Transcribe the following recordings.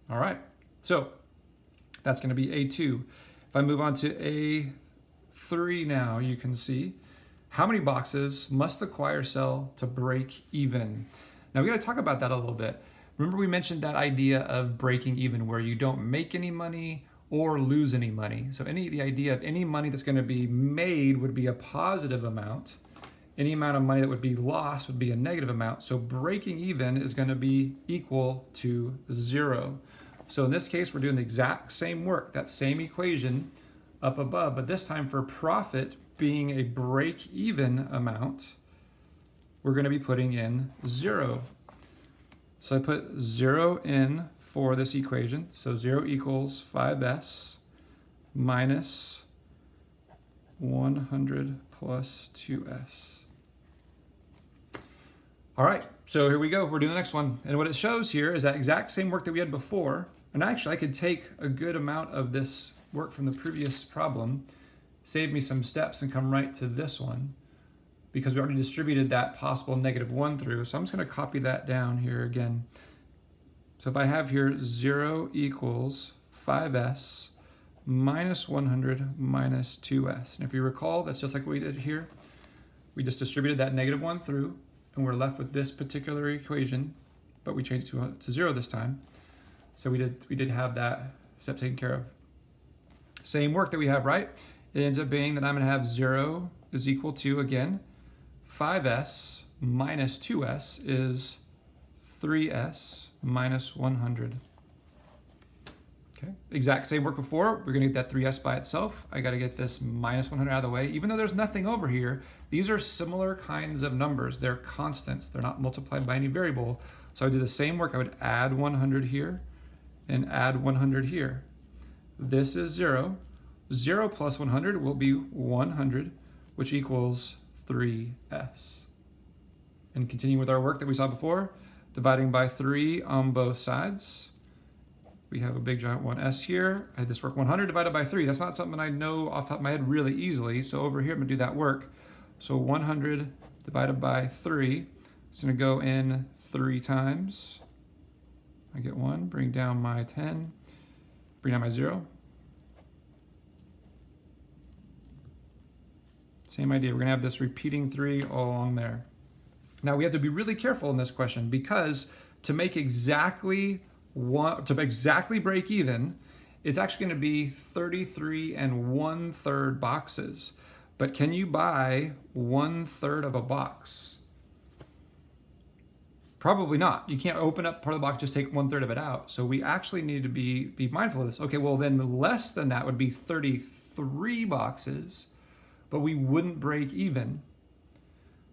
All right, so that's going to be A2. If I move on to A3 now, you can see how many boxes must the choir sell to break even? Now we got to talk about that a little bit. Remember we mentioned that idea of breaking even where you don't make any money or lose any money. So the idea of any money that's going to be made would be a positive amount. Any amount of money that would be lost would be a negative amount. So breaking even is going to be equal to 0. So in this case, we're doing the exact same work, that same equation up above, but this time for profit being a break-even amount, we're going to be putting in 0. So I put 0 in for this equation. So 0 equals 5s minus 100 plus 2s. All right, so here we go. We're doing the next one. And what it shows here is that exact same work that we had before. And actually, I could take a good amount of this work from the previous problem, save me some steps, and come right to this one because we already distributed that possible -1 through. So I'm just going to copy that down here again. So if I have here 0 equals 5s minus 100 minus 2s. And if you recall, that's just like what we did here. We just distributed that -1 through, and we're left with this particular equation, but we changed to 0 this time. So we did have that step taken care of. Same work that we have, right? It ends up being that I'm going to have 0 is equal to, again, 5s minus 2s is 3s minus 100. Okay, exact same work before. We're going to get that 3s by itself. I got to get this minus 100 out of the way. Even though there's nothing over here, these are similar kinds of numbers. They're constants. They're not multiplied by any variable. So I do the same work. I would add 100 here and add 100 here. This is 0. 0 plus 100 will be 100, which equals 3s. And continuing with our work that we saw before, dividing by 3 on both sides. We have a big giant 1s here. I had this work 100 divided by 3. That's not something I know off the top of my head really easily. So over here, I'm going to do that work. So 100 divided by 3. It's going to go in 3 times. I get 1, bring down my 10, bring down my 0. Same idea. We're going to have this repeating 3 all along there. Now we have to be really careful in this question because to make exactly break even, it's actually going to be 33 1/3 boxes. But can you buy 1/3 of a box? Probably not. You can't open up part of the box, just take 1/3 of it out. So we actually need to be mindful of this. Okay, well then less than that would be 33 boxes, but we wouldn't break even.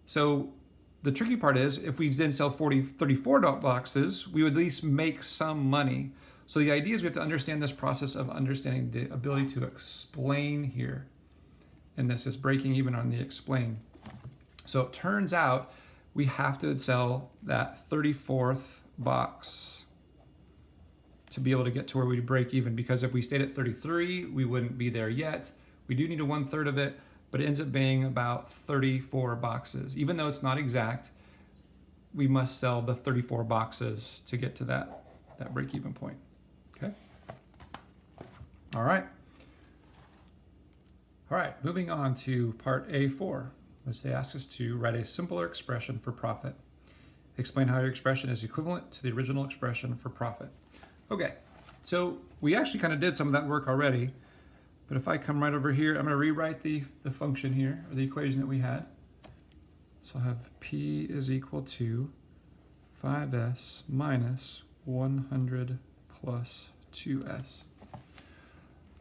So the tricky part is if we then sell 34 boxes, we would at least make some money. So the idea is we have to understand this process of understanding the ability to explain here. And this is breaking even on the explain. So it turns out we have to sell that 34th box to be able to get to where we break even, because if we stayed at 33, we wouldn't be there yet. We do need a 1/3 of it, but it ends up being about 34 boxes. Even though it's not exact, we must sell the 34 boxes to get to that break-even point. Okay? All right. All right, moving on to part A4, which they ask us to write a simpler expression for profit. Explain how your expression is equivalent to the original expression for profit. Okay, so we actually kind of did some of that work already. But if I come right over here, I'm going to rewrite the function here, or the equation that we had. So I'll have P is equal to 5s minus 100 plus 2s.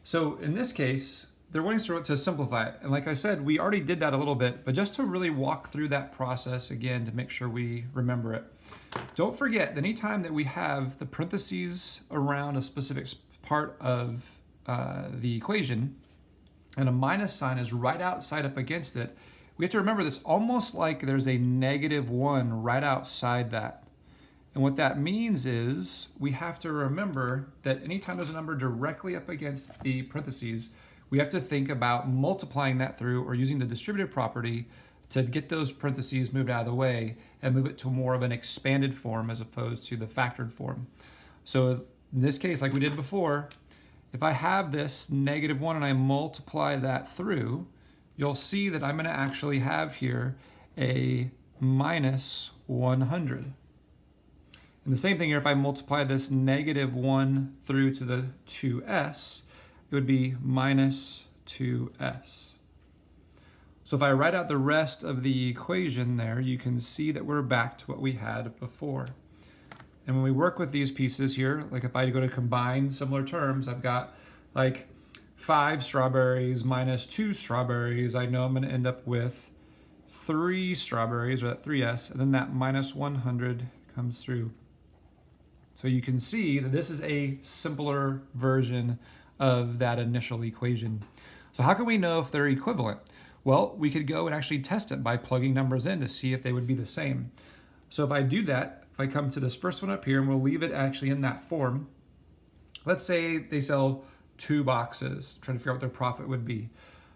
So in this case, they're wanting to simplify it. And like I said, we already did that a little bit, but just to really walk through that process again to make sure we remember it. Don't forget, anytime that we have the parentheses around a specific part of the equation, and a minus sign is right outside up against it, we have to remember this almost like there's a -1 right outside that. And what that means is we have to remember that anytime there's a number directly up against the parentheses, we have to think about multiplying that through or using the distributive property to get those parentheses moved out of the way and move it to more of an expanded form as opposed to the factored form. So In this case, like we did before, if I have this -1 and I multiply that through, you'll see that I'm going to actually have here a -100. And the same thing here, if I multiply this -1 through to the 2s, it would be -2s. So if I write out the rest of the equation there, you can see that we're back to what we had before. And when we work with these pieces here, like if I go to combine similar terms, I've got like 5 strawberries minus 2 strawberries. I know I'm going to end up with 3 strawberries, or that 3s, and then that -100 comes through. So you can see that this is a simpler version of that initial equation. So how can we know if they're equivalent? Well, we could go and actually test it by plugging numbers in to see if they would be the same. So if I do that, if I come to this first one up here, and we'll leave it actually in that form. Let's say they sell 2 boxes, trying to figure out what their profit would be.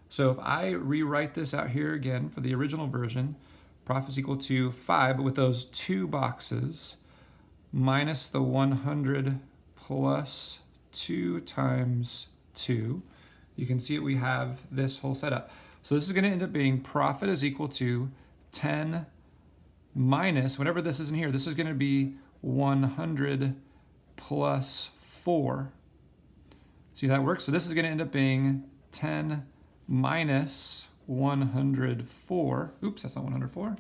So if I rewrite this out here again for the original version, profit is equal to 5, but with those 2 boxes, minus the 100 plus 2 times 2, you can see that we have this whole setup. So this is going to end up being profit is equal to 10 minus, whatever this is in here, this is going to be 100 plus 4. See how that works? So this is going to end up being 10 minus 104. Oops, that's not 104.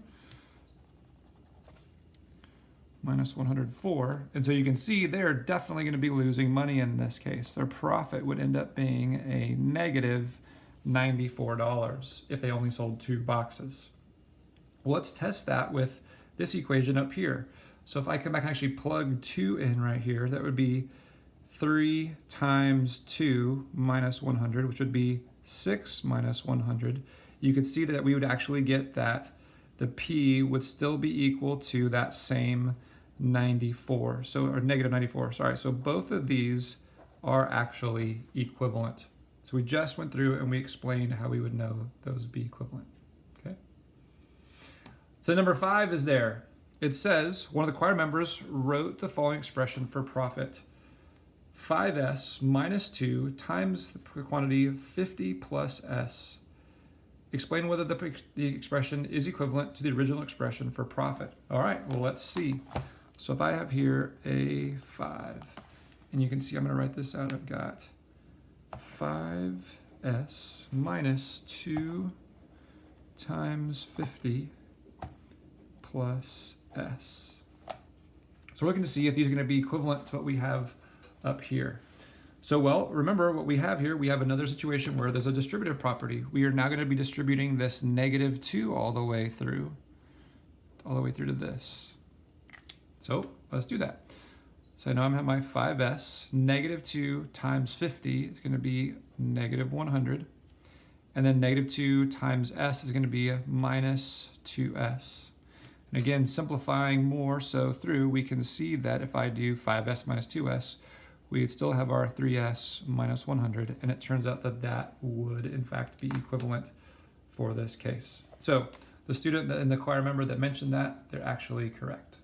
Minus 104. And so you can see they're definitely going to be losing money in this case. Their profit would end up being a negative $94 if they only sold 2 boxes. Well, let's test that with this equation up here. So if I come back and actually plug 2 in right here, that would be 3 times 2 minus 100, which would be 6 minus 100. You could see that we would actually get that the P would still be equal to that same 94, or negative 94, sorry. So both of these are actually equivalent. So we just went through and we explained how we would know those would be equivalent. Okay. So number 5 is there. It says one of the choir members wrote the following expression for profit: 5s minus 2 times the quantity of 50 plus s. Explain whether the expression is equivalent to the original expression for profit. All right, well, let's see. So if I have here a 5, and you can see I'm going to write this out. I've got 5s minus 2 times 50 plus s. So we're looking to see if these are going to be equivalent to what we have up here. So, well, remember what we have here. We have another situation where there's a distributive property. We are now going to be distributing this -2 all the way through to this. So let's do that. So now I'm at my 5s, -2 times 50 is going to be -100. And then -2 times s is going to be a -2s. And again, simplifying more so through, we can see that if I do 5s minus 2s, we'd still have our 3s minus 100, and it turns out that that would, in fact, be equivalent for this case. So the student and the choir member that mentioned that, they're actually correct.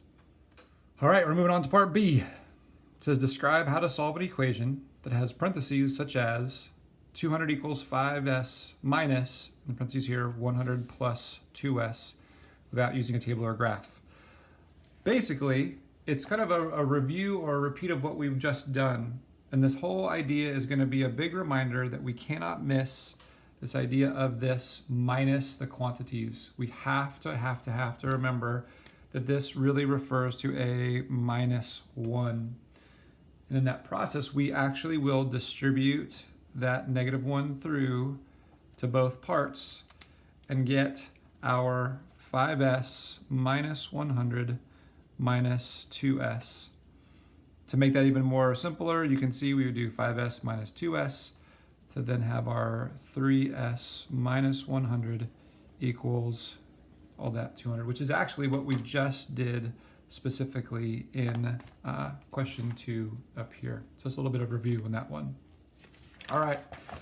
All right, we're moving on to part B. It says, describe how to solve an equation that has parentheses such as 200 equals 5s minus, in the parentheses here, 100 plus 2s, without using a table or a graph. Basically, it's kind of a review or a repeat of what we've just done. And this whole idea is going to be a big reminder that we cannot miss this idea of this minus the quantities. We have to remember that this really refers to a -1. And in that process, we actually will distribute that -1 through to both parts and get our 5s minus 100 minus 2s. To make that even more simpler, you can see we would do 5s minus 2s to then have our 3s minus 100 equals all that 200, which is actually what we just did specifically in question 2 up here. So it's a little bit of review on that one. All right,